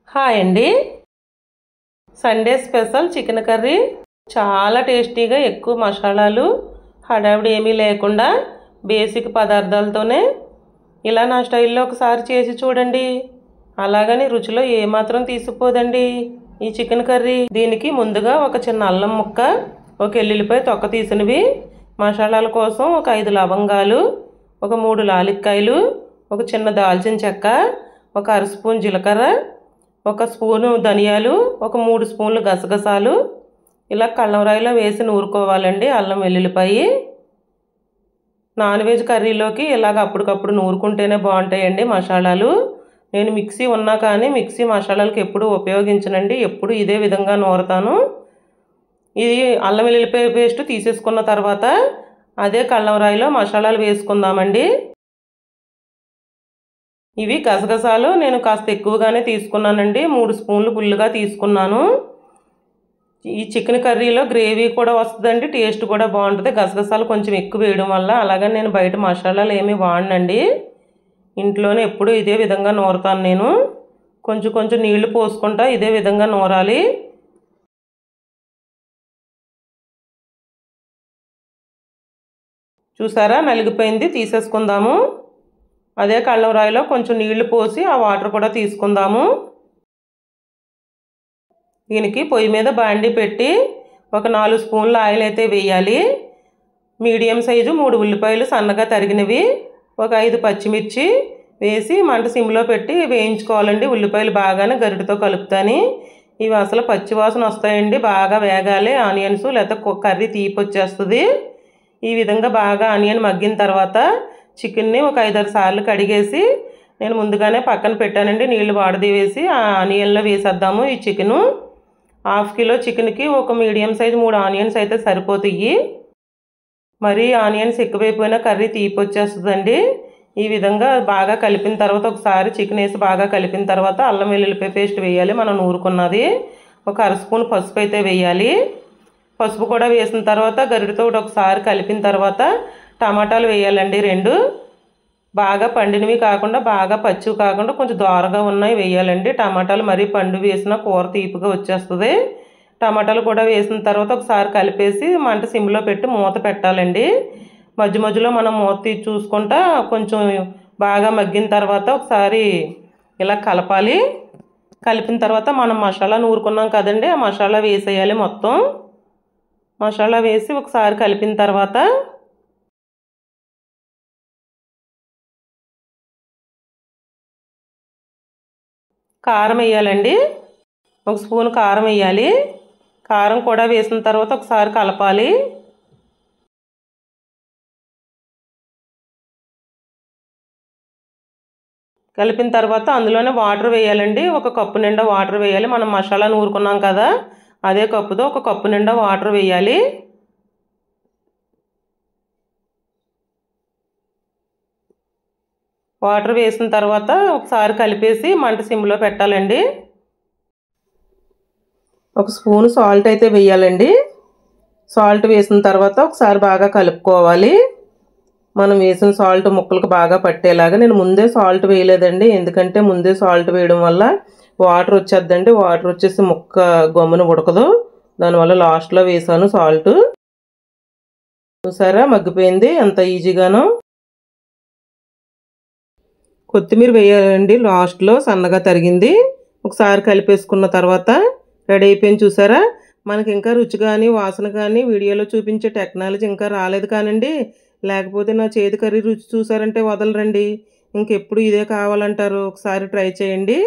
Hi అండి. Sunday special chicken curry చాలా టేస్టీగా ఎక్కువ మసాలాలు హడావిడి ఏమీ లేకుండా బేసిక్ పదార్థాలతోనే ఇలా నా స్టైల్లో ఒకసారి చేసి చూడండి. అలాగని రుచిలో ఏమాత్రం తీసిపోదండి ఈ చికెన్ కర్రీ. దీనికి ముందుగా ఒక చిన్న అల్లం ముక్క, ఒక ఎల్లుల్లిపాయ తొక్క తీసినవి, మసాలాల కోసం ఒక 5 లవంగాలు, ఒక 3 లాలిక్కాయలు, ఒక చిన్న దాల్చిన చెక్క, ఒక అర స్పూన్ జీలకర్ర, ఒక స్పూను ధనియాలు, ఒక 3 స్పూన్లు గసగసాలు ఇలా కళ్ళంరాయిలో వేసి నూరుకోవాలండి. అల్లం వెల్లుల్లిపాయ నాన్ వెజ్ కర్రీలోకి ఇలాగ అప్పటికప్పుడు నూరుకుంటేనే బాగుంటాయండి మసాలాలు. నేను మిక్సీ ఉన్నా కానీ మిక్సీ మసాలాలకు ఎప్పుడు ఉపయోగించనండి, ఎప్పుడు ఇదే విధంగా నూరుతాను. ఇది అల్లం వెల్లుల్లిపాయ పేస్ట్ తీసేసుకున్న తర్వాత అదే కళ్ళంరాయిలో మసాలాలు వేసుకుందామండి. ఇవి గసగసాలు నేను కాస్త ఎక్కువగానే తీసుకున్నానండి, 3 స్పూన్లు ఫుల్గా తీసుకున్నాను. ఈ చికెన్ కర్రీలో గ్రేవీ కూడా వస్తుందండి, టేస్ట్ కూడా బాగుంటుంది గసగసాలు కొంచెం ఎక్కువ వేయడం వల్ల. అలాగని నేను బయట మసాలాలు ఏమీ వాడనండి, ఇంట్లోనే ఎప్పుడు ఇదే విధంగా నూరుతాను. నేను కొంచెం కొంచెం నీళ్లు పోసుకుంటా ఇదే విధంగా నూరాలి. చూసారా నలిగిపోయింది, తీసేసుకుందాము. అదే కళ్ళంరాయిలో కొంచెం నీళ్లు పోసి ఆ వాటర్ కూడా తీసుకుందాము. దీనికి పొయ్యి మీద బాండీ పెట్టి ఒక 4 స్పూన్ల ఆయిల్ అయితే వేయాలి. మీడియం సైజు 3 ఉల్లిపాయలు సన్నగా తరిగినవి, ఒక 5 పచ్చిమిర్చి వేసి మంట సిమ్లో పెట్టి వేయించుకోవాలండి. ఉల్లిపాయలు బాగానే గరిటతో కలుపుతాని, ఇవి అసలు పచ్చివాసన వస్తాయండి, బాగా వేగాలి ఆనియన్స్, లేకపోతే కర్రీ తీపి వచ్చేస్తుంది. ఈ విధంగా బాగా ఆనియన్ మగ్గిన తర్వాత చికెన్ని ఒక 5-6 సార్లు కడిగేసి నేను ముందుగానే పక్కన పెట్టానండి. నీళ్లు వాడదీవేసి ఆ ఆనియన్లో వేసేద్దాము. ఈ చికెను 1/2 కిలో చికెన్కి ఒక మీడియం సైజు 3 ఆనియన్స్ అయితే సరిపోతాయి. మరీ ఆనియన్స్ ఎక్కువైపోయినా కర్రీ తీపి వచ్చేస్తుందండి. ఈ విధంగా బాగా కలిపిన తర్వాత ఒకసారి చికెన్ వేసి బాగా కలిపిన తర్వాత అల్లం వెల్లుల్లిపాయ పేస్ట్ వేయాలి మనం నూరుకున్నది. ఒక అర స్పూన్ పసుపు అయితే వేయాలి. పసుపు కూడా వేసిన తర్వాత గరిటతో ఒకసారి కలిపిన తర్వాత టమాటాలు వేయాలండి. 2 బాగా పండినవి కాకుండా బాగా పచ్చివి కాకుండా కొంచెం దోరగా ఉన్నాయి వేయాలండి. టమాటాలు మరీ పండు వేసిన కూర తీపిగా వచ్చేస్తుంది. టమాటాలు కూడా వేసిన తర్వాత ఒకసారి కలిపేసి మంట సిమ్లో పెట్టి మూత పెట్టాలండి. మధ్య మధ్యలో మనం మూత తీసి చూసుకుంటా కొంచెం బాగా మగ్గిన తర్వాత ఒకసారి ఇలా కలపాలి. కలిపిన తర్వాత మనం మసాలా నూరుకున్నాం కదండి, ఆ మసాలా వేసేయాలి. మొత్తం మసాలా వేసి ఒకసారి కలిపిన తర్వాత కారం వేయాలండి. 1 స్పూన్ కారం వేయాలి. కారం కూడా వేసిన తర్వాత ఒకసారి కలపాలి. కలిపిన తర్వాత అందులోనే వాటర్ వేయాలండి. 1 కప్పు నిండా వాటర్ వేయాలి. మనం మసాలా నూరుకున్నాం కదా, అదే కప్పుతో 1 కప్పు నిండా వాటర్ వేయాలి. వాటర్ వేసిన తర్వాత ఒకసారి కలిపేసి మంట సిమ్లో పెట్టాలండి. 1 స్పూన్ సాల్ట్ అయితే వేయాలండి. సాల్ట్ వేసిన తర్వాత ఒకసారి బాగా కలుపుకోవాలి. మనం వేసిన సాల్ట్ ముక్కలకు బాగా పట్టేలాగా. నేను ముందే సాల్ట్ వేయలేదండి, ఎందుకంటే ముందే సాల్ట్ వేయడం వల్ల వాటర్ వచ్చేద్దండి, వాటర్ వచ్చేసి ముక్క గమ్మున ఉడకదు, దానివల్ల లాస్ట్లో వేసాను సాల్ట్. చూసారా మగ్గిపోయింది ఎంత ఈజీగానో. కొత్తిమీర వేయాలండి లాస్ట్లో సన్నగా తరిగింది. ఒకసారి కలిపేసుకున్న తర్వాత రెడీ అయిపోయింది. చూసారా మనకి ఇంకా రుచి కానీ వాసన కానీ వీడియోలో చూపించే టెక్నాలజీ ఇంకా రాలేదు కానండి, లేకపోతే నా చేతి కర్రీ రుచి చూసారంటే వదలరండి, ఇంకెప్పుడు ఇదే కావాలంటారు. ఒకసారి ట్రై చేయండి.